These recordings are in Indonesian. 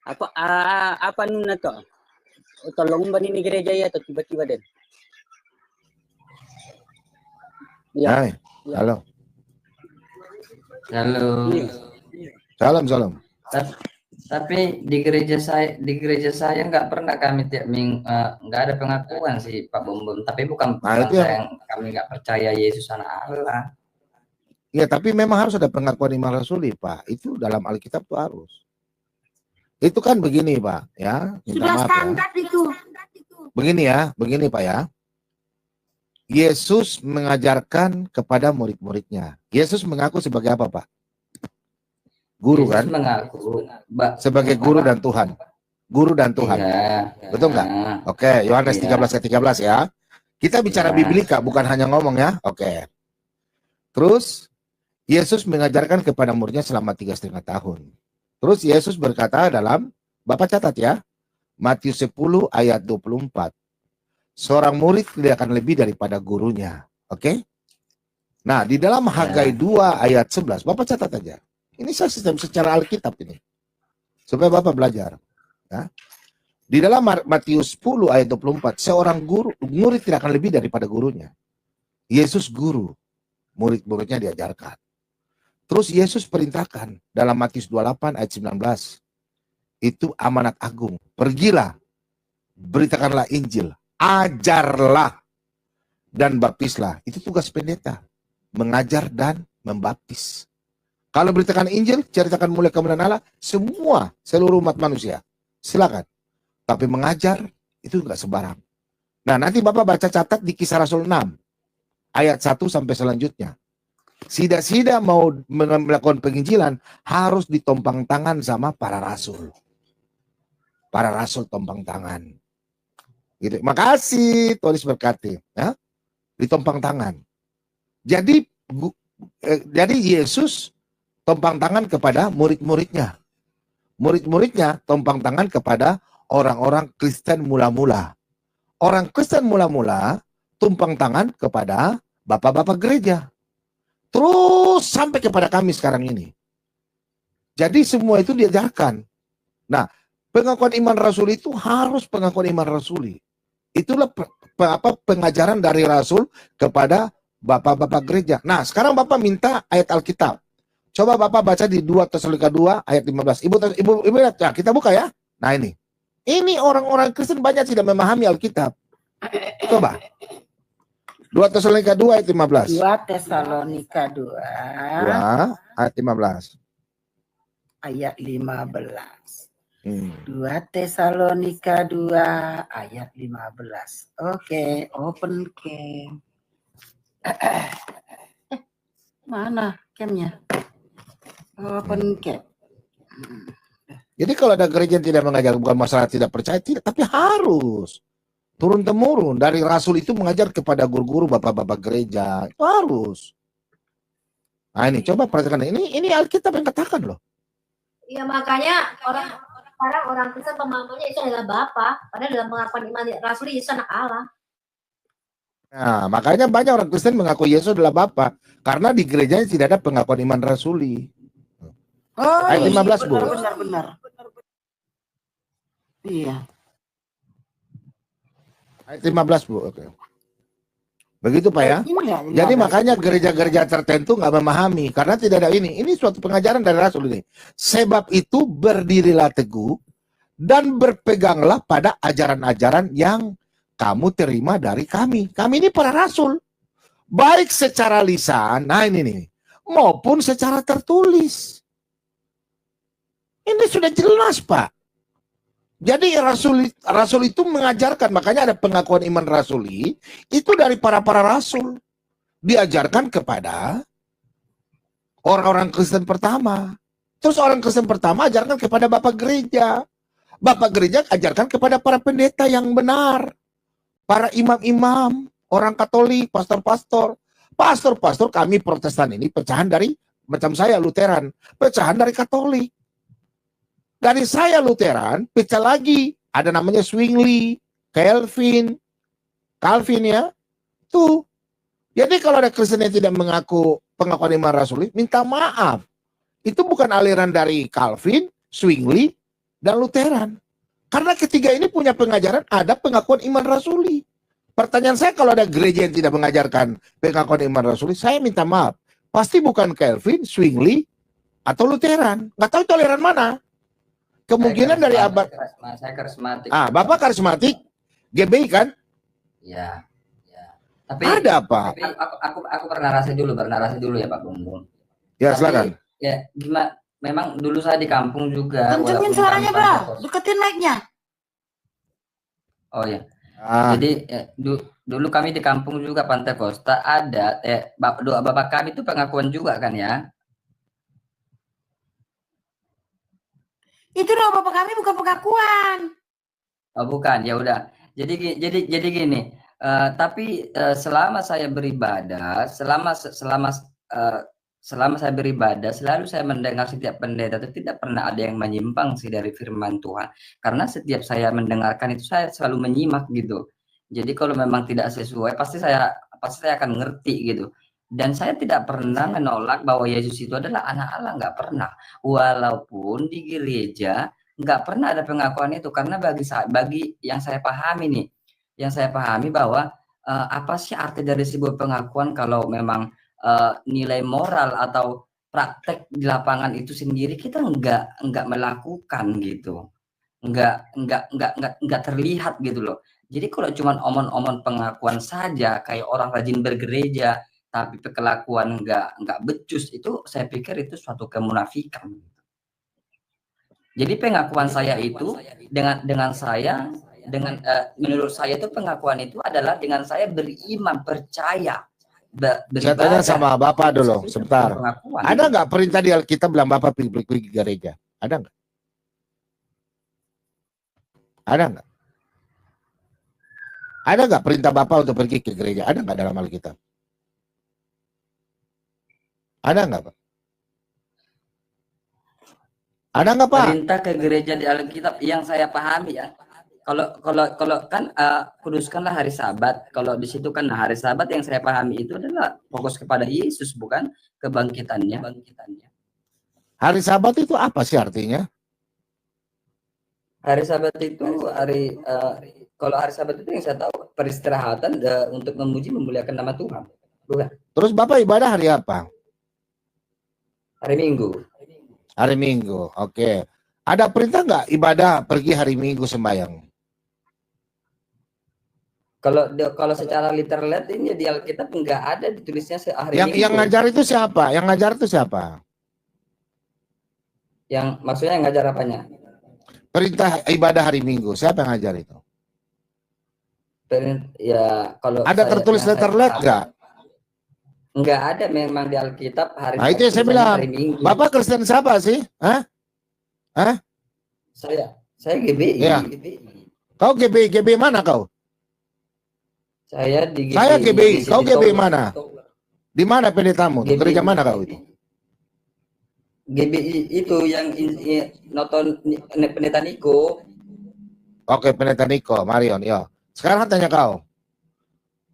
Apa nun na to? Tolong ba ni gereja ya to tiba-tiba din? Iya. Hai, halo. Halo. Salam. Tapi di gereja saya nggak pernah kami tiap minggu nggak ada pengakuan sih Pak Bumbun. Tapi bukan kami nggak percaya Yesus anak Allah. Ya, tapi memang harus ada pengakuan iman rasuli, Pak. Itu dalam Alkitab tuh harus. Itu kan begini, Pak, ya. Sudah standar ya. Itu. Begini Pak ya. Yesus mengajarkan kepada murid-muridnya. Yesus mengaku sebagai apa, Pak? Guru kan? Mengaku sebagai guru dan Tuhan. Guru dan Tuhan. Iya, betul nggak? Oke, Yohanes 13:13 ya. Kita bicara biblika, bukan hanya ngomong ya. Oke. Terus Yesus mengajarkan kepada muridnya selama 3,5 tahun. Terus Yesus berkata dalam, Bapak catat ya, Matius 10 ayat 24. Seorang murid tidak akan lebih daripada gurunya. Oke? Nah, di dalam Hagai 2 ayat 11, Bapak catat aja. Ini sistem secara Alkitab ini. Supaya Bapak belajar. Ya. Di dalam Matius 10 ayat 24, seorang murid tidak akan lebih daripada gurunya. Yesus guru, murid-muridnya diajarkan. Terus Yesus perintahkan dalam Matius 28 ayat 19. Itu amanat agung. Pergilah, beritakanlah Injil, ajarlah, dan baptislah. Itu tugas pendeta. Mengajar dan membaptis. Kalau beritakan Injil, ceritakan mulai kemuliaan Allah, seluruh umat manusia. Silakan. Tapi mengajar, itu enggak sembarang. Nah, nanti Bapak baca catat di Kisah Rasul 6. Ayat 1 sampai selanjutnya. Sida-sida mau melakukan penginjilan, harus ditompang tangan sama para rasul. Para rasul tompang tangan. Gitu. Makasih, tulis berkati. Ya? Ditompang tangan. Jadi Yesus tompang tangan kepada murid-muridnya. Murid-muridnya tompang tangan kepada orang-orang Kristen mula-mula. Orang Kristen mula-mula tumpang tangan kepada bapak-bapak gereja. Terus sampai kepada kami sekarang ini. Jadi semua itu diajarkan. Nah, pengakuan iman rasuli itu harus pengakuan iman rasuli. Itulah pengajaran dari rasul kepada bapak-bapak gereja. Nah, sekarang Bapak minta ayat Alkitab. Coba Bapak baca di 2 Tesalonika 2 ayat 15. Ibu lihat, nah, kita buka ya. Nah ini. Ini orang-orang Kristen banyak tidak memahami Alkitab. Coba. 2 Tesalonika 2 ayat 15. 2 Tesalonika 2 ayat 15. Ayat 15. 2 Tesalonika 2 ayat 15. Oke, open cam. Mana camnya? Open cam. Jadi kalau ada gereja yang tidak mengajar, bukan masalah tidak percaya, tidak, tapi harus turun-temurun dari rasul itu mengajar kepada guru-guru bapak-bapak gereja. Itu harus. Nah ini coba perhatikan, ini Alkitab yang katakan loh. Ya makanya orang Kristen pemahamannya itu adalah Bapa, padahal dalam pengakuan iman rasul Yesus anak Allah. Nah, makanya banyak orang Kristen mengaku Yesus adalah Bapa, karena di gerejanya tidak ada pengakuan iman rasuli. Oh, ayat 15, Bu. Benar. Iya. Ayat 15, Bu. Oke. Begitu, Pak ya. Jadi makanya gereja-gereja tertentu nggak memahami karena tidak ada ini. Ini suatu pengajaran dari Rasul ini. Sebab itu berdirilah teguh dan berpeganglah pada ajaran-ajaran yang kamu terima dari kami. Kami ini para rasul. Baik secara lisan, nah ini nih, maupun secara tertulis. Ini sudah jelas, Pak. Jadi rasul itu mengajarkan, makanya ada pengakuan iman rasuli itu dari para rasul diajarkan kepada orang-orang Kristen pertama. Terus orang Kristen pertama ajarkan kepada bapak gereja. Bapak gereja ajarkan kepada para pendeta yang benar, para imam-imam, orang Katolik, pastor-pastor. Pastor-pastor kami Protestan ini pecahan dari, macam saya Lutheran, pecahan dari Katolik. Dari saya Lutheran, pecah lagi. Ada namanya Zwingli, Calvin ya. Tuh. Jadi kalau ada Kristen yang tidak mengaku pengakuan iman rasuli, minta maaf. Itu bukan aliran dari Calvin, Zwingli, dan Lutheran. Karena ketiga ini punya pengajaran ada pengakuan iman rasuli. Pertanyaan saya, kalau ada gereja yang tidak mengajarkan pengakuan iman rasuli, saya minta maaf. Pasti bukan Calvin, Zwingli, atau Lutheran. Nggak tahu toleran mana. Kemungkinan dari abad. Saya karismatik. Bapak karismatik, GBI kan? Ya. Tapi ada apa? Tapi aku bernarasi dulu ya Pak Bumbung. Ya, silakan. Ya, gimana? Memang dulu saya di kampung juga. Kencengin suaranya, Bro. Deketin mic-nya. Oh ya. Jadi dulu kami di kampung juga Pantai Kosta ada doa bapak kami itu pengakuan juga kan ya? Itu doa bapak kami bukan pengakuan. Oh bukan, ya udah. Jadi gini. Tapi selama saya beribadah, selama saya beribadah, selalu saya mendengar setiap pendeta itu tidak pernah ada yang menyimpang sih dari firman Tuhan. Karena setiap saya mendengarkan itu saya selalu menyimak gitu. Jadi kalau memang tidak sesuai, pasti saya akan ngerti gitu. Dan saya tidak pernah menolak bahwa Yesus itu adalah anak Allah, nggak pernah. Walaupun di gereja nggak pernah ada pengakuan itu, karena bagi yang saya pahami nih, bahwa apa sih arti dari sebuah pengakuan kalau memang nilai moral atau praktek di lapangan itu sendiri kita nggak melakukan gitu, nggak terlihat gitu loh. Jadi kalau cuma omon-omon pengakuan saja kayak orang rajin bergereja tapi kelakuan nggak becus, itu saya pikir itu suatu kemunafikan. Jadi pengakuan saya itu menurut saya itu pengakuan itu adalah dengan saya beriman, percaya. Saya tanya sama Bapak dulu, sebentar. Ada nggak perintah di Alkitab bilang Bapak pergi gereja? Ada nggak? Ada nggak? Ada nggak perintah Bapak untuk pergi ke gereja? Ada nggak dalam Alkitab? Ada nggak, Pak? Ada nggak, Pak? Perintah ke gereja di Alkitab yang saya pahami ya. Kalau kan kuduskanlah hari Sabat. Kalau di situ kan hari Sabat yang saya pahami itu adalah fokus kepada Yesus, bukan kebangkitannya. Hari Sabat itu apa sih artinya? Hari Sabat itu kalau hari Sabat itu yang saya tahu peristirahatan untuk memuji memuliakan nama Tuhan. Bukan. Terus Bapak ibadah hari apa? Hari Minggu. Hari Minggu. Oke. Ada perintah nggak ibadah pergi hari Minggu sembahyang? Kalau secara literal ini di Alkitab nggak ada ditulisnya hari Minggu. Yang ngajar itu siapa? Yang ngajar itu siapa? Yang maksudnya yang ngajar apanya? Perintah ibadah hari Minggu. Siapa yang ngajar itu? Ya kalau ada tertulis letterlet nggak? Nggak ada memang di Alkitab hari. Nah itu yang saya bilang. Bapak Kristen siapa sih? Hah? Saya GBI. Ya. Kau GBI mana kau? Saya di GBI. Saya GBI. Kau GBI mana? Di mana pendetamu? Di gereja mana kau itu? GBI itu yang nonton pendeta Niko. Oke, pendeta Niko, Marion, ya. Sekarang tanya kau.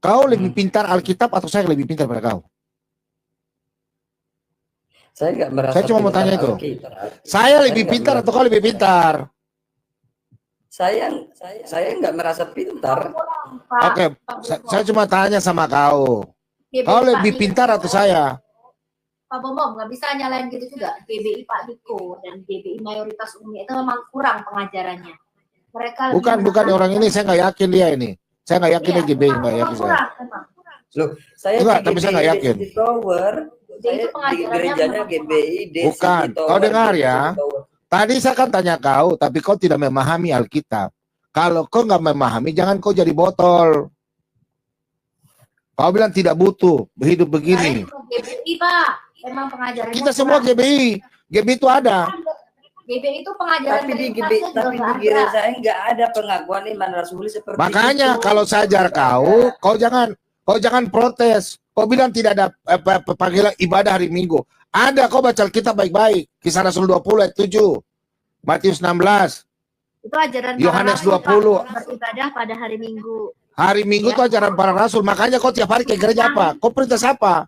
Kau lebih pintar Alkitab atau saya lebih pintar pada kau? Saya nggak merasa. Saya cuma mau tanya itu. Saya lebih pintar atau kau lebih pintar? Saya nggak merasa pintar. Oke, saya cuma tanya sama kau. Kau lebih pintar atau saya? Pak Bomom nggak bisa nyalain gitu juga. GBI Pak Diko dan GBI mayoritas Umi itu memang kurang pengajarannya. Mereka bukan orang ini, saya nggak yakin dia ini. Saya nggak yakin dia GBI, nggak yakin saya. Loh, saya enggak, tapi saya nggak yakin. Saya di gerejanya GBI. Bukan, kau dengar ya. Tadi saya kan tanya kau, tapi kau tidak memahami Alkitab. Kalau kau nggak memahami, jangan kau jadi botol. Kau bilang tidak butuh hidup begini. GBI Pak, memang pengajarannya. Kita semua GBI. GBI itu ada. GBI itu pengajaran. Tapi di gereja saya nggak ada pengakuan iman rasuli seperti makanya itu. kalau saya ajar kau jangan protes. Kau bilang tidak ada panggilan ibadah hari Minggu. Ada, kau baca Alkitab baik-baik. Kisah Rasul 20 ayat 7. Matius 16. Itu ajaran Yohanes 20. Beribadah pada hari Minggu. Hari Minggu itu ajaran para rasul. Makanya kau tiap hari ke gereja apa? Kau perintah siapa?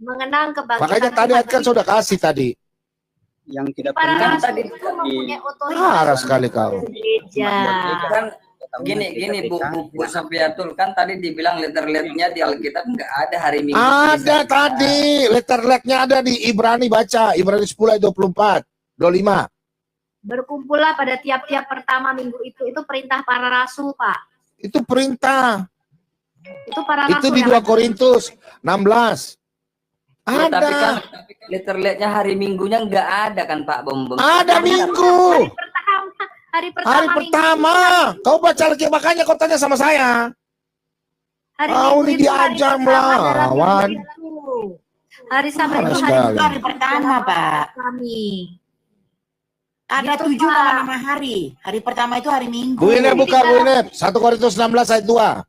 Mengenang kebangkitan. Makanya tadi kan sudah kasih tadi. yang tidak Para pernah rasul tadi- itu mempunyai otoritas Marah sekali kau. gereja. Kan gini Bu Sofiatul, kan tadi dibilang letter-letternya di Alkitab nggak ada hari Minggu. Ada tadi, letter-letternya ada di Ibrani, baca. Ibrani 10 ayat 24, 25. Berkumpullah pada tiap-tiap pertama minggu itu perintah para rasul, Pak. Itu perintah. Itu para Itu rasul di yang 2 Korintus 16. Ya, tapi kan Ada. letter-letternya hari Minggunya nggak ada kan Pak Bom. Ada Minggu. hari Hari pertama. Kau baca lagi, makanya kau tanya sama saya. Hari Kau Minggu ini itu hari diajar pertama dalam melawan. minggu itu. Hari Sabat Marah itu sekali. Hari pertama, Pak. kami. Ada Gitu, 7 Pak. 5 hari. Hari pertama itu hari Minggu. Bu Inep buka, Bu Inep. 1 Korintus 16 ayat 2.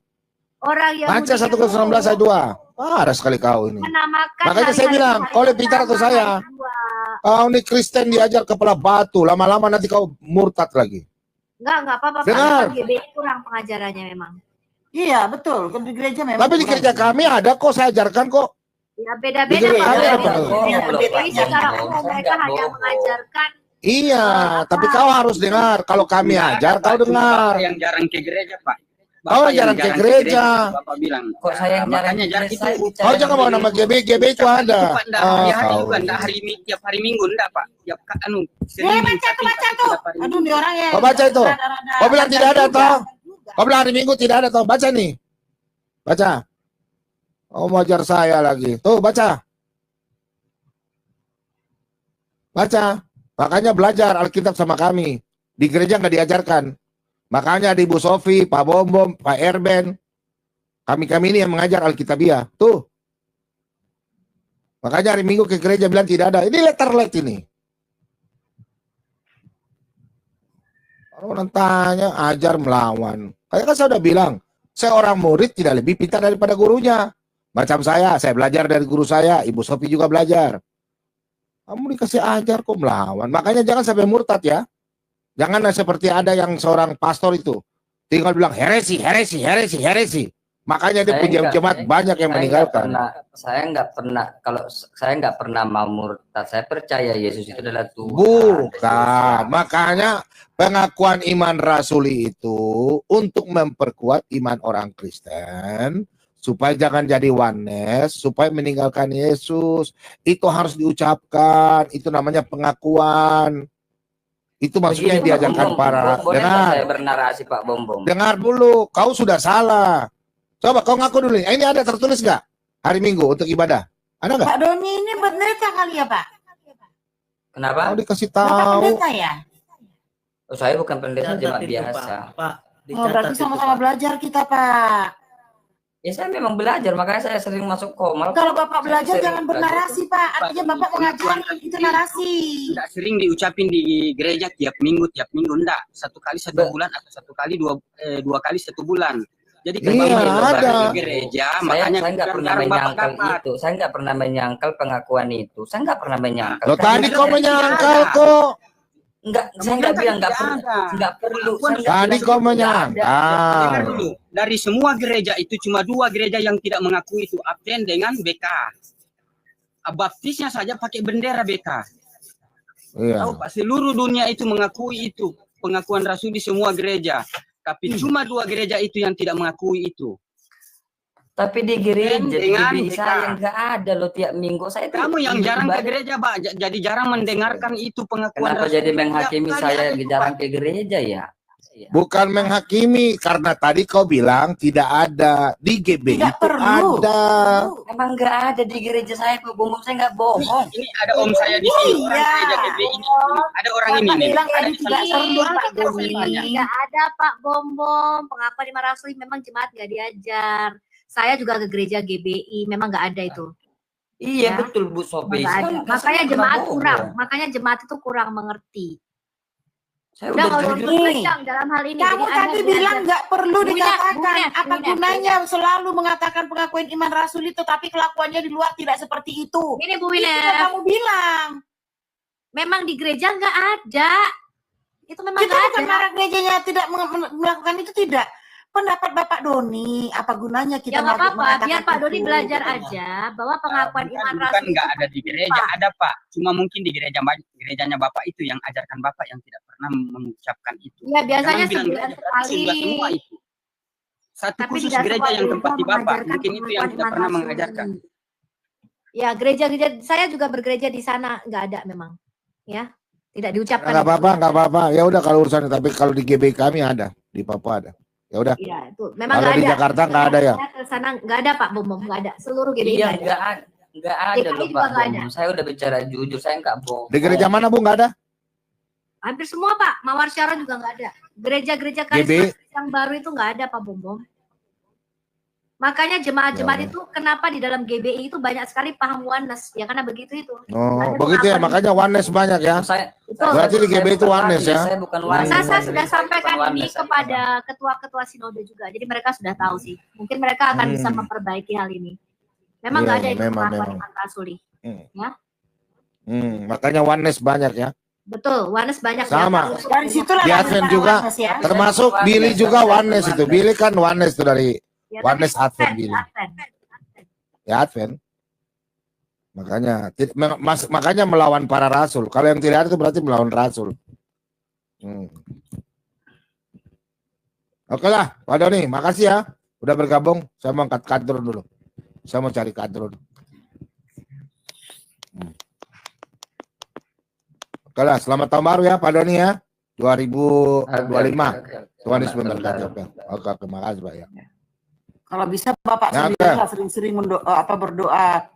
Orang Yahudi Baca 1 Korintus 16 ayat 2. Marah sekali kau ini. menamakan Makanya saya hari-hari bilang, hari kau lebih pintar atau pertama, saya? hari kedua. Kau ini Kristen diajar kepala batu. Lama-lama nanti kau murtad lagi. Enggak apa-apa. Pak. Dengar. GBI kurang pengajarannya memang. Iya, betul. Kan di gereja memang. Tapi di kurang. gereja kami ada kok, saya ajarkan kok. Ya Di beda-beda gereja Pak. kami Beda. apa? Jadi secara umum mereka hanya mengajarkan Iya, tapi kau harus dengar. Kalau kami ajar, kau dengar. Bapak yang jarang ke gereja, Pak. Kau Bapak yang jarang ke gereja. Bapak bilang. Kok saya yang jarang makanya jarang saya itu. bicara Kau jangan mau nama GB itu ada. Pak, enggak hari-hari kau. juga, enggak tiap hari Minggu enggak, Pak. Tiap baca tuh. Aduh, nih orang ya. Kau baca itu. Kau bilang tidak ada toh. Kau bilang hari Minggu tidak ada toh. Baca nih. Baca. Kau mau ajar saya lagi. Tuh, baca. Baca. Makanya belajar Alkitab sama kami. Di gereja nggak diajarkan. Makanya di Bu Sofi, Pak Bom, Pak Erben, kami ini yang mengajar Alkitabiah. Tuh. Makanya hari Minggu ke gereja bilang tidak ada. Ini letter-let ini. Orang tanya, ajar melawan. Kayak kan saya udah bilang, seorang murid tidak lebih pintar daripada gurunya. Macam saya belajar dari guru saya, Ibu Sofi juga belajar. Kamu dikasih ajar kok melawan. Makanya jangan sampai murtad ya. Jangan seperti ada yang seorang pastor itu tinggal bilang heresi. Makanya dia punya jemaat banyak yang meninggalkan. Saya nggak pernah mau murtad. Saya percaya Yesus itu adalah Tuhan. Bukan. Makanya pengakuan iman rasuli itu untuk memperkuat iman orang Kristen supaya jangan jadi oneness, supaya meninggalkan Yesus. Itu harus diucapkan. Itu namanya pengakuan. Itu maksudnya yang diajarkan para. Dengar. Saya bernarasi Pak Bom. Dengar dulu. Kau sudah salah. Coba kau ngaku dulu. Ini ada tertulis nggak? Hari Minggu untuk ibadah. Ada nggak? Pak Doni ini pendeta kali ya, Pak? Kenapa? Kau dikasih Bapak tahu. pendeta ya? Oh, saya bukan pendeta, Catat jemaat itu, biasa. Pak. Oh, berarti sama-sama belajar kita, Pak. Ya saya memang belajar, makanya saya sering masuk komal. Kalau Bapak belajar Sering jangan bernarasi, Pak. Artinya Bapak mengajar itu narasi. Enggak sering diucapin di gereja tiap minggu enggak. 1 kali 1 bulan atau 1 kali 2 kali 1 bulan. Jadi Iya, ada. di gereja, Saya makanya nggak pernah jarang Bapak menyangkal dapat. itu. Saya nggak pernah menyangkal pengakuan itu. Saya nggak pernah menyangkal. Lo tadi kau menyangkal kok. Enggak, saya nggak bilang nggak perlu. Nggak perlu. Saya nggak Tadi bilang kau itu nggak ada. menyangkal. Dengar dulu, dari semua gereja itu cuma 2 gereja yang tidak mengakui itu, Abden dengan BK. Baptisnya saja pakai bendera BK. Iya. Tahu Pak, seluruh dunia itu mengakui itu, pengakuan rasul di semua gereja. Tapi cuma 2 gereja itu yang tidak mengakui itu. Tapi di gereja Dengan di BK. saya nggak ada loh tiap minggu. Saya tuh Kamu yang jarang ke ibadah. gereja, Pak. Jadi jarang mendengarkan itu pengakuan Kenapa rasul. jadi menghakimi Tiap kali saya ada itu, jarang Pak. ke gereja ya? Bukan menghakimi karena tadi kau bilang tidak ada di GB Tidak itu perlu. ada. Emang nggak ada di gereja saya Pak Bom, saya nggak bohong. Ini ada om saya di sini, orang Iya. gereja GBI ini. Ada orang ini Bapak nih. bilang Ada tadi di tidak sana. perlu, Pak Doni. Tidak ada Pak Bom. Pengakuan iman rasuli memang jemaat nggak diajar. Saya juga ke gereja GBI, memang nggak ada itu. Iya Ya. betul Bu Sofi. Nggak ada. Saya Makanya nggak jemaat bohong. kurang. Makanya jemaat itu kurang mengerti. Saya Udah udah kalau jujur. berbincang dalam hal ini. Kamu Jadi tadi Anda bilang belajar. nggak perlu Bu Ina, dikatakan. Bu Ina, Apa Bu Ina. gunanya selalu mengatakan pengakuan iman rasuli tetapi kelakuannya di luar tidak seperti itu? Ini Bu Itu Wina, yang kamu bilang. memang di gereja nggak ada. Itu memang Kita nggak bukan ada. marah gerejanya tidak melakukan itu, tidak. pendapat Bapak Doni, apa gunanya Ya kita nggak apa-apa, mengatakan biar Pak Doni itu, belajar gitu. aja bahwa pengakuan iman Bukan rasuli nggak itu ada di penting, gereja, Pak. ada Pak. Cuma mungkin di gerejanya Bapak itu yang ajarkan Bapak yang tidak pernah mengucapkan itu. Ya biasanya Jangan bilang sebulan gereja, berarti sekali. sudah semua itu. Satu Tapi khusus tidak gereja semua yang gereja tempat di Bapak, mengajarkan mungkin itu yang pengakuan tidak iman pernah rasuli. mengajarkan. Ya gereja-gereja saya juga bergereja di sana nggak ada memang, ya tidak diucapkan. Nggak apa-apa, nggak apa-apa. Ya udah kalau urusan, tapi kalau di GB kami ada, di Papua ada. Ya udah. Iya itu memang Kalau nggak di ada. Jakarta nggak ada ya. Saya ke sana nggak ada Pak Bom, nggak ada. Seluruh GBI Iya, nggak ada. nggak ada DKI loh juga Pak nggak Bom. ada. Saya udah bicara jujur, saya nggak bohong. Di gereja mana Bu nggak ada? Hampir semua Pak, Mawar Sharon juga nggak ada. Gereja-gereja GB? karismatik yang baru itu nggak ada Pak Bom. Makanya jemaat-jemaat Ya, itu kenapa di dalam GBI itu banyak sekali paham oneness, ya karena begitu itu. Oh, Ada begitu ya. pengakuan Makanya oneness banyak ya. Betul. Berarti di GB itu bukan oneness ya? Saya bukan oneness. Saya sudah Saya sampaikan bukan ini oneness, kepada ketua-ketua sinode juga. Jadi mereka sudah tahu sih. Mungkin mereka akan bisa memperbaiki hal ini. Memang Iya, nggak ada iya, itu memang. pengakuan iman rasuli. Makanya oneness banyak ya. Betul, oneness banyak. Sama. Ya, Dari situlah Di lahir Advent para juga, oneness ya. termasuk Billy juga oneness itu. Billy kan oneness itu dari ya, oneness tapi Advent Billy. Advent. Ya Advent. Makanya melawan para rasul. Kalau yang tidak ada itu berarti melawan rasul. Oke lah, Pak Doni, makasih ya udah bergabung. Saya mau angkat kadron dulu. Saya mau cari kadron. Oke lah, selamat tahun baru ya Pak Doni ya. 2025. Tuhan Yesus memberkati. Oke, makasih Pak ya. Kalau bisa Bapak Ya, sendiri sering-sering berdoa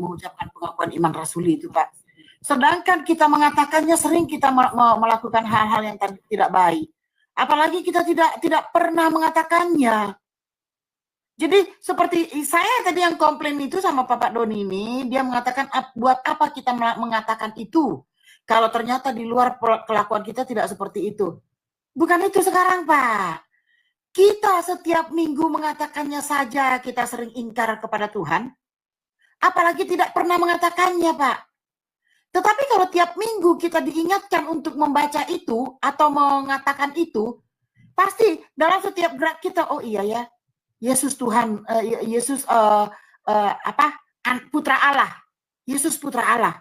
mengucapkan pengakuan iman rasuli itu Pak. Sedangkan kita mengatakannya sering kita melakukan hal-hal yang tidak baik. Apalagi kita tidak pernah mengatakannya. Jadi seperti saya tadi yang komplain itu sama Bapak Doni ini, dia mengatakan buat apa kita mengatakan itu kalau ternyata di luar kelakuan kita tidak seperti itu. Bukan itu sekarang Pak. Kita setiap minggu mengatakannya saja kita sering ingkar kepada Tuhan. Apalagi tidak pernah mengatakannya Pak. Tetapi kalau tiap minggu kita diingatkan untuk membaca itu atau mengatakan itu, pasti dalam setiap gerak kita, oh iya ya, Yesus Tuhan, Yesus Putra Allah, Yesus Putra Allah,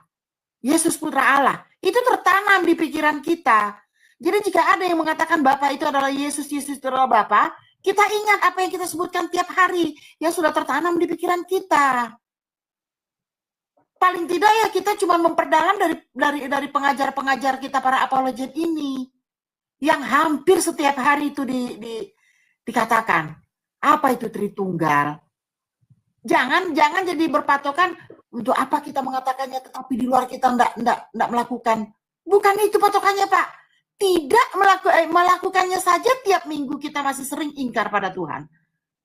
Yesus Putra Allah. Itu tertanam di pikiran kita. Jadi jika ada yang mengatakan Bapa itu adalah Yesus, Yesus itu adalah Bapa, kita ingat apa yang kita sebutkan tiap hari yang sudah tertanam di pikiran kita. Paling tidak ya kita cuma memperdalam dari pengajar-pengajar kita para apologet ini yang hampir setiap hari itu dikatakan apa itu Tritunggal. Jangan jadi berpatokan untuk apa kita mengatakannya tetapi di luar kita enggak melakukan. Bukan itu patokannya Pak. Tidak melakukannya saja tiap minggu kita masih sering ingkar pada Tuhan.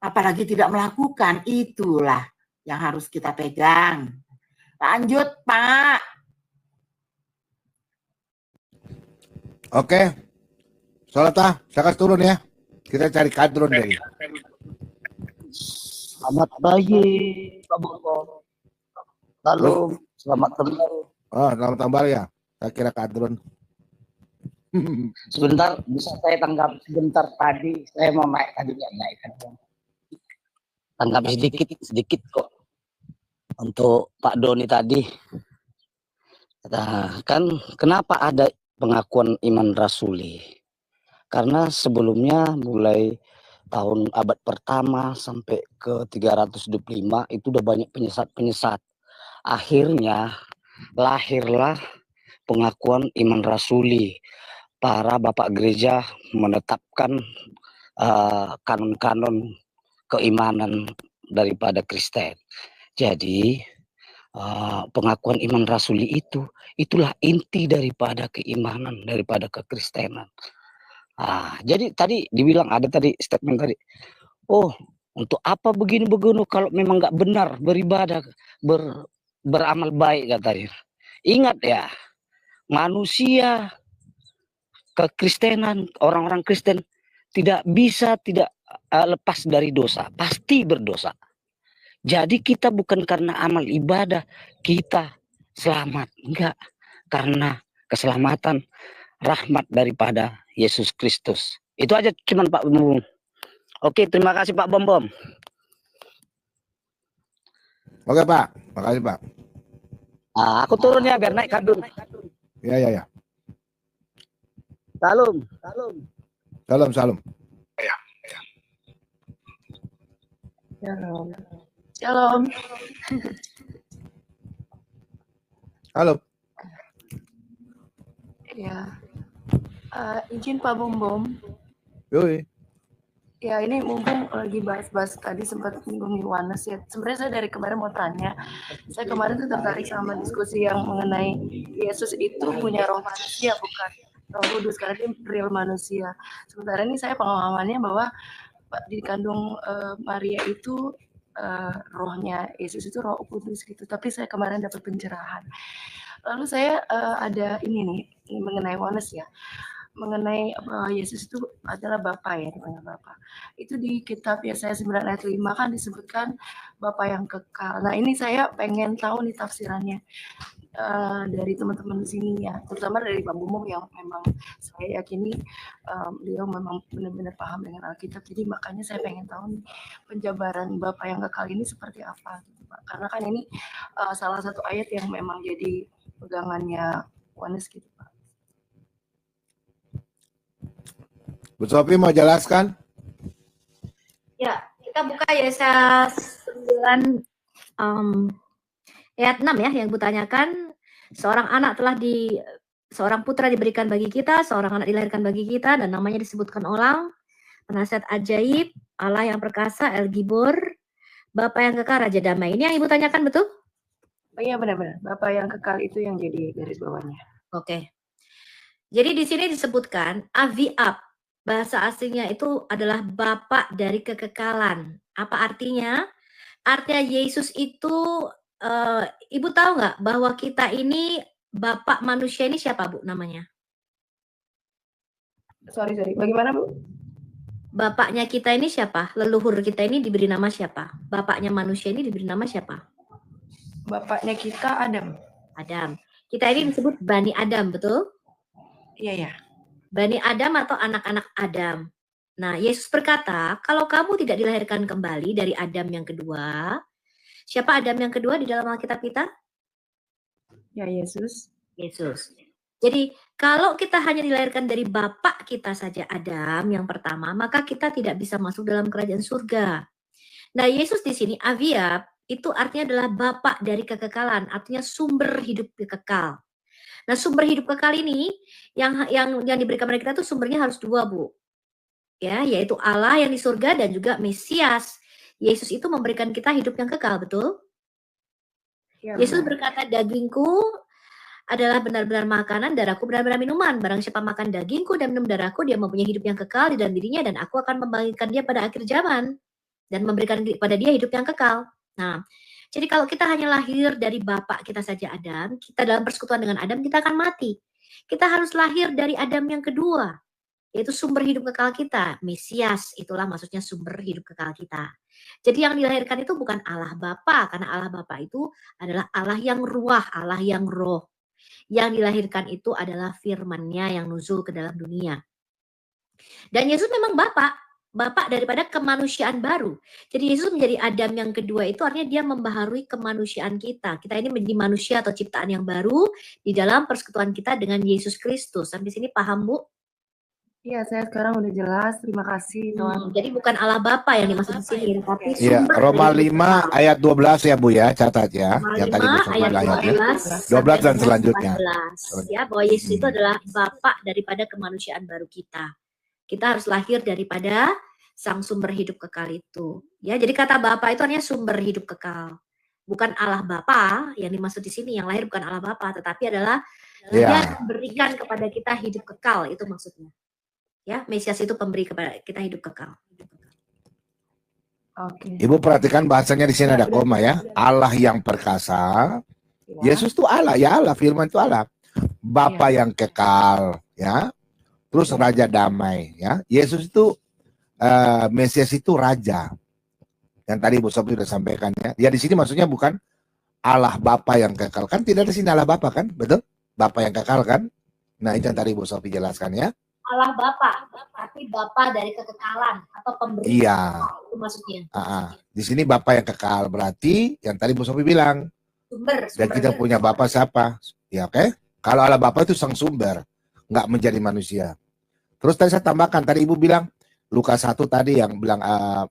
Apalagi tidak melakukan, itulah yang harus kita pegang. Lanjut, Pak. Oke. Solata, saya kasih turun ya. Kita cari kadron dari. Selamat pagi, Pak Boko. Lalu, selamat tahun baru. Oh, selamat tahun baru ya. Saya kira kadron. Sebentar, bisa saya tanggap sebentar tadi. Saya mau naik tadi nggak naikkan. Tanggap sedikit kok. Untuk Pak Doni tadi. Kan kenapa ada pengakuan iman rasuli? Karena sebelumnya mulai tahun abad pertama sampai ke 325 itu udah banyak penyesat. Akhirnya lahirlah pengakuan iman rasuli. Para bapak gereja menetapkan kanon-kanon keimanan daripada Kristen. Jadi pengakuan iman rasuli itulah inti daripada keimanan, daripada kekristenan. Jadi tadi dibilang ada tadi statement tadi, oh untuk apa begini kalau memang nggak benar beribadah, beramal baik katanya. Ingat ya, manusia kekristenan, orang-orang Kristen tidak bisa lepas dari dosa, pasti berdosa. Jadi kita bukan karena amal ibadah kita selamat, enggak, karena keselamatan rahmat daripada Yesus Kristus. Itu aja cuman Pak Bom. Oke, terima kasih Pak Bom. Oke Pak, makasih Pak. Aku turun ya biar naik kadun. Ya. Salam. Salam. Shalom. Shalom. Halo. Ya. Izin Pak Bom. Yoi. Ya, ini mumpung lagi bahas-bahas tadi sempat menyinggung Yohanes ya. Sebenarnya saya dari kemarin mau tanya. Saya kemarin tuh tertarik sama diskusi yang mengenai Yesus itu punya roh manusia, bukan roh kudus, karena dia real manusia. Sementara ini saya pengalamannya bahwa di kandung Maria itu rohnya Yesus itu roh kudus gitu. Tapi saya kemarin dapat pencerahan. Lalu saya ada ini nih mengenai Yohanes ya. Mengenai Yesus itu adalah Bapa ya, dipanggil Bapa. Itu di kitab Yesaya 9 ayat 5 kan disebutkan Bapa yang kekal. Nah ini saya pengen tahu nih tafsirannya dari teman-teman di sini ya, terutama dari Pak Bumum yang memang saya yakini beliau memang benar-benar paham dengan Alkitab. Jadi makanya saya pengen tahu nih penjabaran Bapa yang kekal ini seperti apa gitu, Pak. Karena kan ini salah satu ayat yang memang jadi pegangannya Yohanes gitu, Pak. Bu Sofi mau jelaskan? Ya, kita buka Yesaya 9 ayat 6 ya, yang bertanyakan, seorang putra diberikan bagi kita, seorang anak dilahirkan bagi kita, dan namanya disebutkan orang, penasihat ajaib, Allah yang perkasa, El Gibor, Bapa yang kekal, Raja Damai. Ini yang Ibu tanyakan betul? Iya benar-benar, Bapa yang kekal itu yang jadi garis bawahnya. Oke. Jadi di sini disebutkan Aviab. Bahasa aslinya itu adalah Bapa dari kekekalan. Apa artinya? Artinya Yesus itu, Ibu tahu nggak bahwa kita ini Bapak manusia ini siapa, Bu, namanya? Sorry. Bagaimana, Bu? Bapaknya kita ini siapa? Leluhur kita ini diberi nama siapa? Bapaknya manusia ini diberi nama siapa? Bapaknya kita Adam. Adam. Kita ini disebut Bani Adam, betul? Iya. Bani Adam atau anak-anak Adam. Nah, Yesus berkata, kalau kamu tidak dilahirkan kembali dari Adam yang kedua, siapa Adam yang kedua di dalam Alkitab kita? Ya, Yesus. Jadi, kalau kita hanya dilahirkan dari bapak kita saja Adam yang pertama, maka kita tidak bisa masuk dalam kerajaan surga. Nah, Yesus di sini, Aviab, itu artinya adalah bapak dari kekekalan, artinya sumber hidup kekal. Nah, sumber hidup kekal ini yang diberikan kepada kita tuh sumbernya harus dua, Bu. Ya, yaitu Allah yang di surga dan juga Mesias. Yesus itu memberikan kita hidup yang kekal, betul? Ya, Yesus benar. berkata, dagingku adalah benar-benar makanan, darahku benar-benar minuman. Barang siapa makan dagingku dan minum darahku, dia mempunyai hidup yang kekal di dalam dirinya, dan aku akan membangkitkan dia pada akhir zaman dan memberikan pada dia hidup yang kekal. Nah, jadi kalau kita hanya lahir dari bapak kita saja Adam, kita dalam persekutuan dengan Adam, kita akan mati. Kita harus lahir dari Adam yang kedua, yaitu sumber hidup kekal kita. Mesias, itulah maksudnya sumber hidup kekal kita. Jadi yang dilahirkan itu bukan Allah Bapa, karena Allah Bapa itu adalah Allah yang ruah, Allah yang roh. Yang dilahirkan itu adalah firman-Nya yang nuzul ke dalam dunia. Dan Yesus memang Bapak daripada kemanusiaan baru. Jadi Yesus menjadi Adam yang kedua itu artinya dia membaharui kemanusiaan kita. Kita ini menjadi manusia atau ciptaan yang baru di dalam persekutuan kita dengan Yesus Kristus. Sampai sini paham, Bu? Iya, saya sekarang udah jelas. Terima kasih, Tuhan. Jadi bukan Allah Bapa yang dimaksud di sini, tapi Iya, sumber Roma dari 5 ayat 12 ya Bu ya, catat ya. Roma Yang tadi 5 Bu sebut ayat ayatnya. 12 dan selanjutnya. 14. Ya, bahwa Yesus itu adalah Bapa daripada kemanusiaan baru kita. Kita harus lahir daripada sang sumber hidup kekal itu. Ya, jadi kata Bapa itu artinya sumber hidup kekal. Bukan Allah Bapa yang dimaksud di sini, yang lahir bukan Allah Bapa, tetapi adalah Dia memberikan kepada kita hidup kekal, itu maksudnya. Ya, Mesias itu pemberi kepada kita hidup kekal. Oke. Ibu perhatikan bahasanya di sini ada koma ya. Allah yang perkasa. Ya. Yesus itu Allah, ya Allah, firman itu Allah. Bapa yang kekal, ya. Terus Raja Damai, ya. Yesus itu Mesias itu raja. Yang tadi Bu Sofi sudah sampaikan ya. Ya di sini maksudnya bukan Allah Bapa yang kekal. Kan tidak ada sini Allah Bapa kan? Betul? Bapa yang kekal kan? Nah, itu yang tadi Bu Sofi jelaskan ya. Allah Bapa, tapi Bapa dari kekekalan atau pemberi. Iya. Itu maksudnya. Di sini Bapa yang kekal, berarti yang tadi Bu Sofi bilang. Sumber. Dan kita punya Bapa siapa? Ya oke. Kalau Allah Bapa itu sang sumber, nggak menjadi manusia. Terus tadi saya tambahkan, tadi Ibu bilang Lukas 1 tadi yang bilang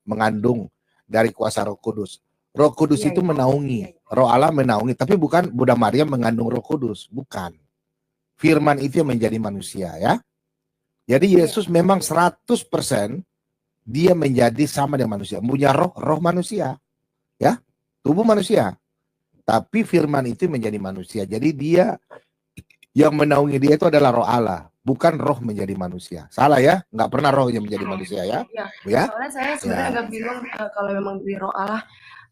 mengandung dari kuasa Roh Kudus. Roh Kudus itu menaungi, Roh Allah menaungi, tapi bukan Bunda Maria mengandung Roh Kudus, bukan. Firman itu yang menjadi manusia ya. Jadi Yesus memang 100% dia menjadi sama dengan manusia, punya roh manusia. Ya, tubuh manusia. Tapi firman itu menjadi manusia. Jadi dia yang menaungi dia itu adalah Roh Allah, bukan roh menjadi manusia. Salah ya? Nggak pernah roh yang menjadi manusia ya? Ya. Soalnya saya sebenarnya agak bingung kalau memang dari Roh Allah.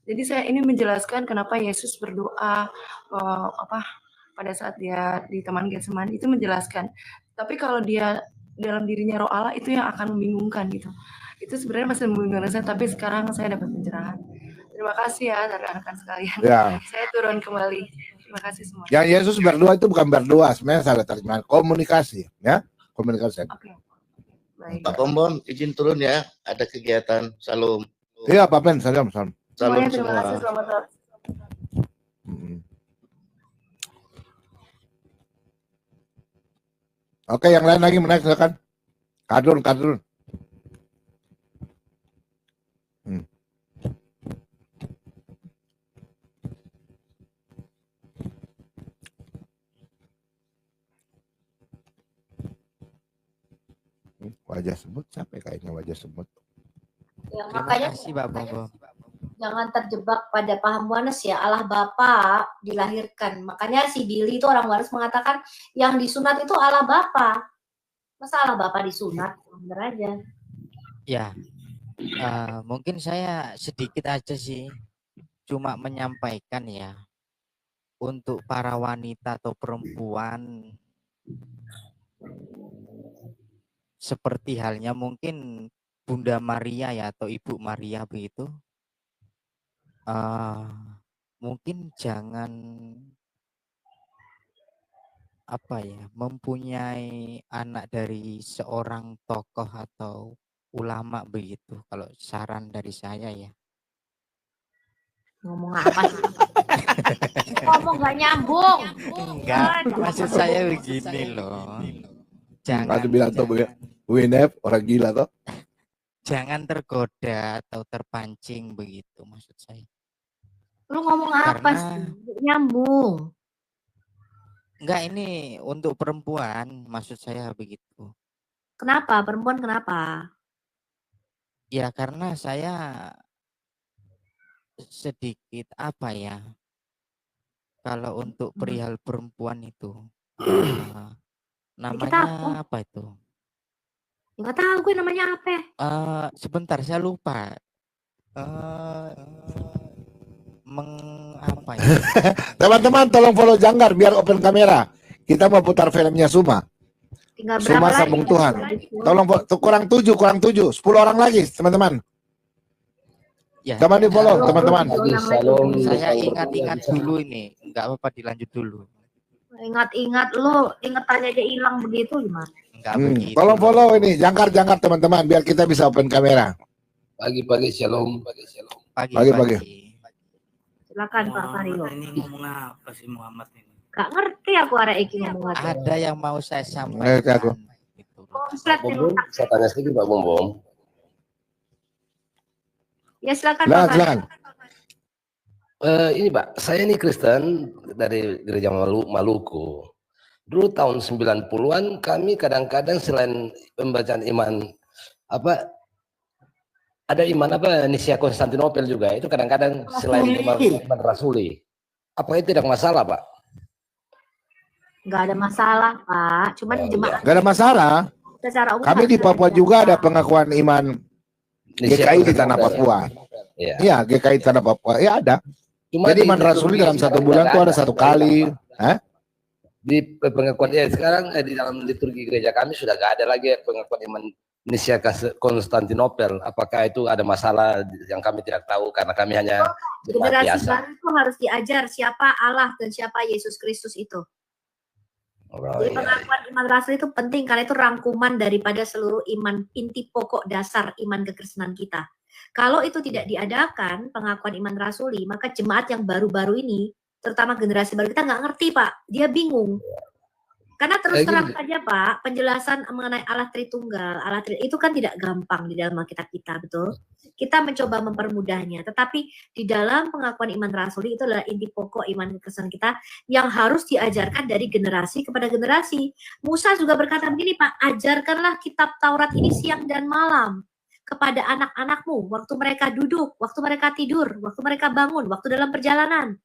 Jadi saya ini menjelaskan kenapa Yesus berdoa pada saat dia di Taman Getsemani itu menjelaskan. Tapi kalau dia dalam dirinya Roh Allah itu yang akan membingungkan gitu. Itu sebenarnya masih membingungkan saya, tapi sekarang saya dapat pencerahan. Terima kasih ya rekan-rekan sekalian. Ya. Saya turun kembali. Terima kasih semua. Yang Yesus berdoa itu bukan berdoa, sebenarnya salah terjemahan, komunikasi ya, komunikasi. Oke. Baik. Pak Pombon izin turun ya, ada kegiatan. Salam. Iya Pak Ben, salam. Semuanya terima kasih, selamat sore. Oke, yang lain lagi menaik silakan. Kadrun. Wajah sebut siapa kayaknya wajah sebut. Ya, makanya Terima kasih Pak Bobo. jangan terjebak pada paham Wanes ya, Allah Bapa dilahirkan. Makanya si Billy itu orang Wanes mengatakan yang disunat itu Allah Bapa. Masa Allah Bapa disunat? Bener aja. Ya, mungkin saya sedikit aja sih, cuma menyampaikan ya, untuk para wanita atau perempuan, seperti halnya mungkin Bunda Maria ya atau Ibu Maria begitu, mungkin jangan mempunyai anak dari seorang tokoh atau ulama begitu, kalau saran dari saya ya. Ngomong apa sih? Ngomong gak nyambung. Enggak, maksud saya begini loh. Jangan bilang tuh WNF orang gila toh. Jangan tergoda atau terpancing begitu maksud saya. Lu ngomong apa sih? Nyambung. Enggak, ini untuk perempuan maksud saya begitu. Kenapa? Perempuan kenapa? Ya karena saya sedikit kalau untuk perihal perempuan itu namanya apa itu? Nggak tahu gue namanya apa. Sebentar saya lupa. Teman-teman tolong follow Janggar biar open kamera. Kita mau putar filmnya Suma. Tinggal Suma Sambung Tuhan. Tolong kurang 7, 10 orang lagi teman-teman. Ya. Teman di follow teman-teman. Saya ingat-ingat dulu ini, nggak apa-apa dilanjut dulu. Ingat-ingat lu, ingetannya aja hilang begitu gimana? Enggak begitu. Tolong follow ini Janggar teman-teman biar kita bisa open kamera. Pagi-pagi shalom. Pagi-pagi. Silakan Pak Mario. Ini ngomong apa sih Muhammad ini? Gak ngerti aku arah Eki ngomong apa. Ada yang mau saya sampaikan. Komplit Saya tanya sedikit Pak Bombom. Ya silakan Pak. Silakan. Ini Pak, saya ini Kristen dari gereja Maluku. Dulu tahun 90-an kami kadang-kadang selain pembacaan iman ada iman Nisia Konstantinopel juga, itu kadang-kadang selain iman Rasuli. Apa itu tidak masalah Pak? Nggak ada masalah Pak, cuman jemaat. Nggak ada masalah. Secara umum Kami di Papua juga ada pengakuan iman GKI di tanah Papua. Iya, GKI di tanah Papua. Ya ada. Jadi iman Rasuli dalam 1 bulan itu ada 1 kali. Di pengakuan sekarang di dalam liturgi gereja kami sudah nggak ada lagi pengakuan iman Nisia Konstantinopel. Apakah itu ada masalah yang kami tidak tahu karena kami hanya generasi baru itu harus diajar siapa Allah dan siapa Yesus Kristus itu. Oh, Jadi iya. pengakuan iman rasuli itu penting karena itu rangkuman daripada seluruh iman, inti pokok dasar iman kekristenan kita. Kalau itu tidak diadakan pengakuan iman rasuli, maka jemaat yang baru-baru ini, terutama generasi baru, kita nggak ngerti Pak, dia bingung. Karena terus terang saja Pak, penjelasan mengenai Allah Tritunggal, itu kan tidak gampang di dalam Alkitab kita, betul? Kita mencoba mempermudahnya, tetapi di dalam pengakuan iman rasuli itu adalah inti pokok iman kekristenan kita yang harus diajarkan dari generasi kepada generasi. Musa juga berkata begini Pak, ajarkanlah kitab Taurat ini siang dan malam kepada anak-anakmu, waktu mereka duduk, waktu mereka tidur, waktu mereka bangun, waktu dalam perjalanan.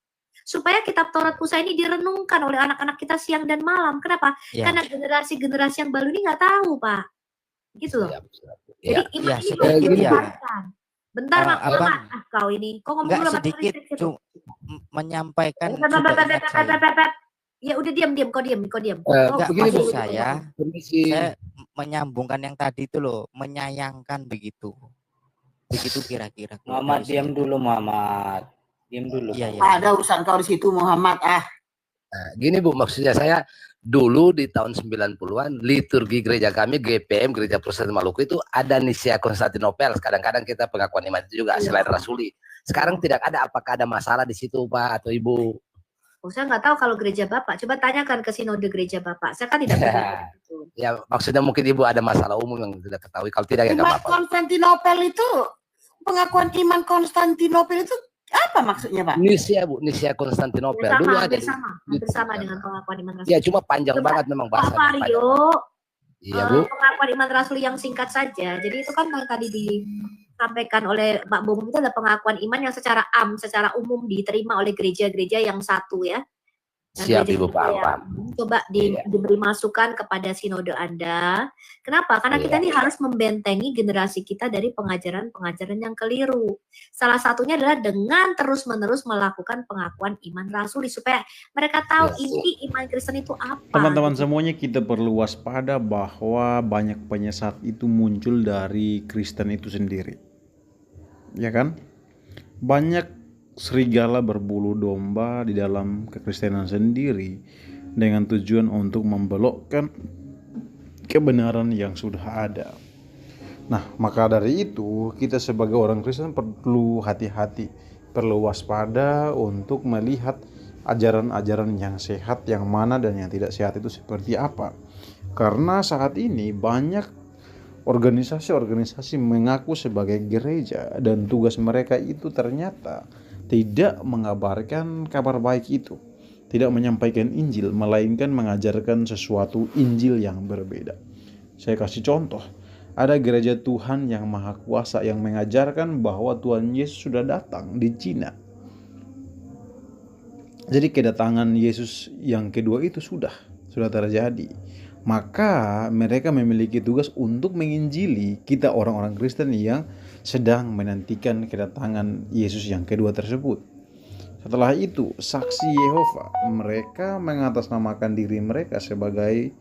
Supaya kitab Taurat Musa ini direnungkan oleh anak-anak kita siang dan malam. Kenapa? Ya. Karena generasi-generasi yang baru ini nggak tahu, Pak. Gitu loh. Jadi Ya. iman Ya, ini sedikit ya. dijelaskan. Bentar, Mak. Abang, Kau ini. Kau ngomong nggak dulu sama sedikit itu. menyampaikan sudah ingat saya. Ya udah diam, kau diam. Enggak, begini, maksud Bu. saya Permisi. menyambungkan yang tadi itu loh, menyayangkan begitu. Begitu kira-kira. Muhammad diam dulu Muhammad. Diam dulu. Iya, iya. Ada urusan kau di situ Muhammad. Nah, gini Bu, maksudnya saya dulu di tahun 90-an liturgi gereja kami GPM Gereja Protestan Maluku itu ada Nicea Konstantinopel. Kadang-kadang kita pengakuan iman itu juga selain rasuli. Sekarang tidak ada, apakah ada masalah di situ Pak atau Ibu? Saya nggak tahu kalau gereja Bapak. Coba tanyakan ke sinode gereja Bapak. Saya kan tidak begitu. Ya maksudnya mungkin Ibu ada masalah umum yang tidak ketahui. Kalau tidak ya nggak Iman apa-apa. Konstantinopel itu, pengakuan iman Konstantinopel itu apa maksudnya Pak? Nicea Bu, Nicea Konstantinopel dulu ada. Hampir sama dengan pengakuan iman rasuli. Ya cuma panjang banget memang Pak bahasanya. Mario, Iya Bu. pengakuan iman rasuli yang singkat saja. Jadi itu kan yang tadi disampaikan oleh Pak Bung itu adalah pengakuan iman yang secara umum diterima oleh gereja-gereja yang satu ya. Siap Ibu, paham. Coba diberi masukan kepada sinode Anda. Kenapa? Karena kita ini harus membentengi generasi kita dari pengajaran-pengajaran yang keliru. Salah satunya adalah dengan terus-menerus melakukan pengakuan iman rasuli supaya mereka tahu inti iman Kristen itu apa. Teman-teman semuanya, kita perlu waspada bahwa banyak penyesat itu muncul dari Kristen itu sendiri. Ya kan? Banyak serigala berbulu domba di dalam kekristenan sendiri dengan tujuan untuk membelokkan kebenaran yang sudah ada. Nah, maka dari itu kita sebagai orang Kristen perlu hati-hati, perlu waspada untuk melihat ajaran-ajaran yang sehat yang mana dan yang tidak sehat itu seperti apa. Karena saat ini banyak organisasi-organisasi mengaku sebagai gereja dan tugas mereka itu ternyata tidak mengabarkan kabar baik itu, tidak menyampaikan Injil, melainkan mengajarkan sesuatu Injil yang berbeda. Saya kasih contoh, ada gereja Tuhan yang Maha Kuasa yang mengajarkan bahwa Tuhan Yesus sudah datang di Cina. Jadi kedatangan Yesus yang kedua itu sudah terjadi. Maka mereka memiliki tugas untuk menginjili kita orang-orang Kristen yang sedang menantikan kedatangan Yesus yang kedua tersebut. Setelah itu, saksi Yehova, mereka mengatasnamakan diri mereka sebagai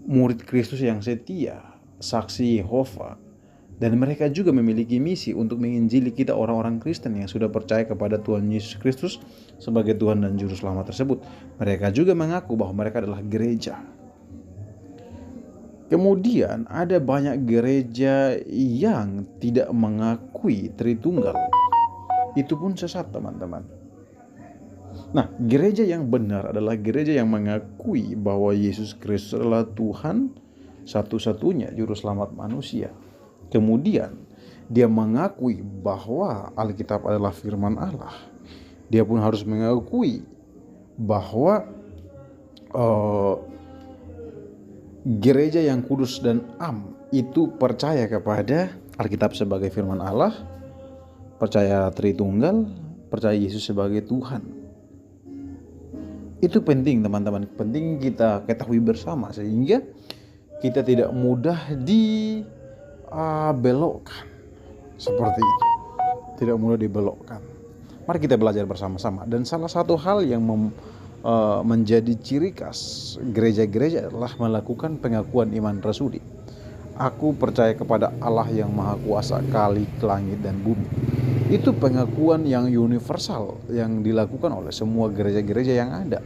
murid Kristus yang setia, saksi Yehova. Dan mereka juga memiliki misi untuk menginjili kita orang-orang Kristen yang sudah percaya kepada Tuhan Yesus Kristus sebagai Tuhan dan Juru Selamat tersebut. Mereka juga mengaku bahwa mereka adalah gereja. Kemudian ada banyak gereja yang tidak mengakui Tritunggal. Itu pun sesat teman-teman. Nah, gereja yang benar adalah gereja yang mengakui bahwa Yesus Kristus adalah Tuhan satu-satunya Juru Selamat manusia. Kemudian dia mengakui bahwa Alkitab adalah firman Allah. Dia pun harus mengakui bahwa gereja yang kudus dan am itu percaya kepada Alkitab sebagai firman Allah, percaya Tritunggal, percaya Yesus sebagai Tuhan. Itu penting teman-teman, penting kita ketahui bersama sehingga kita tidak mudah dibelokkan seperti itu. Tidak mudah dibelokkan. Mari kita belajar bersama-sama. Dan salah satu hal yang menjadi ciri khas gereja-gereja adalah melakukan pengakuan iman rasuli. Aku percaya kepada Allah yang Maha Kuasa, Khalik langit dan bumi. Itu pengakuan yang universal yang dilakukan oleh semua gereja-gereja yang ada.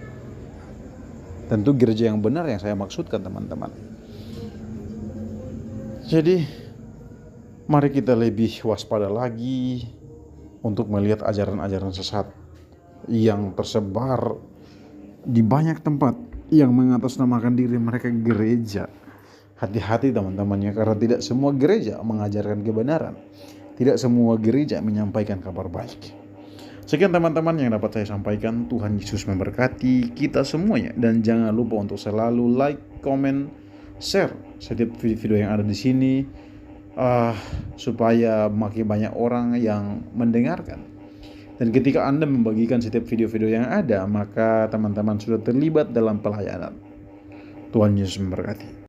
Tentu gereja yang benar yang saya maksudkan, teman-teman. Jadi mari kita lebih waspada lagi untuk melihat ajaran-ajaran sesat yang tersebar di banyak tempat yang mengatasnamakan diri mereka gereja. Hati-hati teman-temannya, karena tidak semua gereja mengajarkan kebenaran. Tidak semua gereja menyampaikan kabar baik. Sekian teman-teman yang dapat saya sampaikan. Tuhan Yesus memberkati kita semuanya. Dan jangan lupa untuk selalu like, comment, share setiap video-video yang ada di sini, supaya makin banyak orang yang mendengarkan. Dan ketika Anda membagikan setiap video-video yang ada, maka teman-teman sudah terlibat dalam pelayanan. Tuhan Yesus memberkati.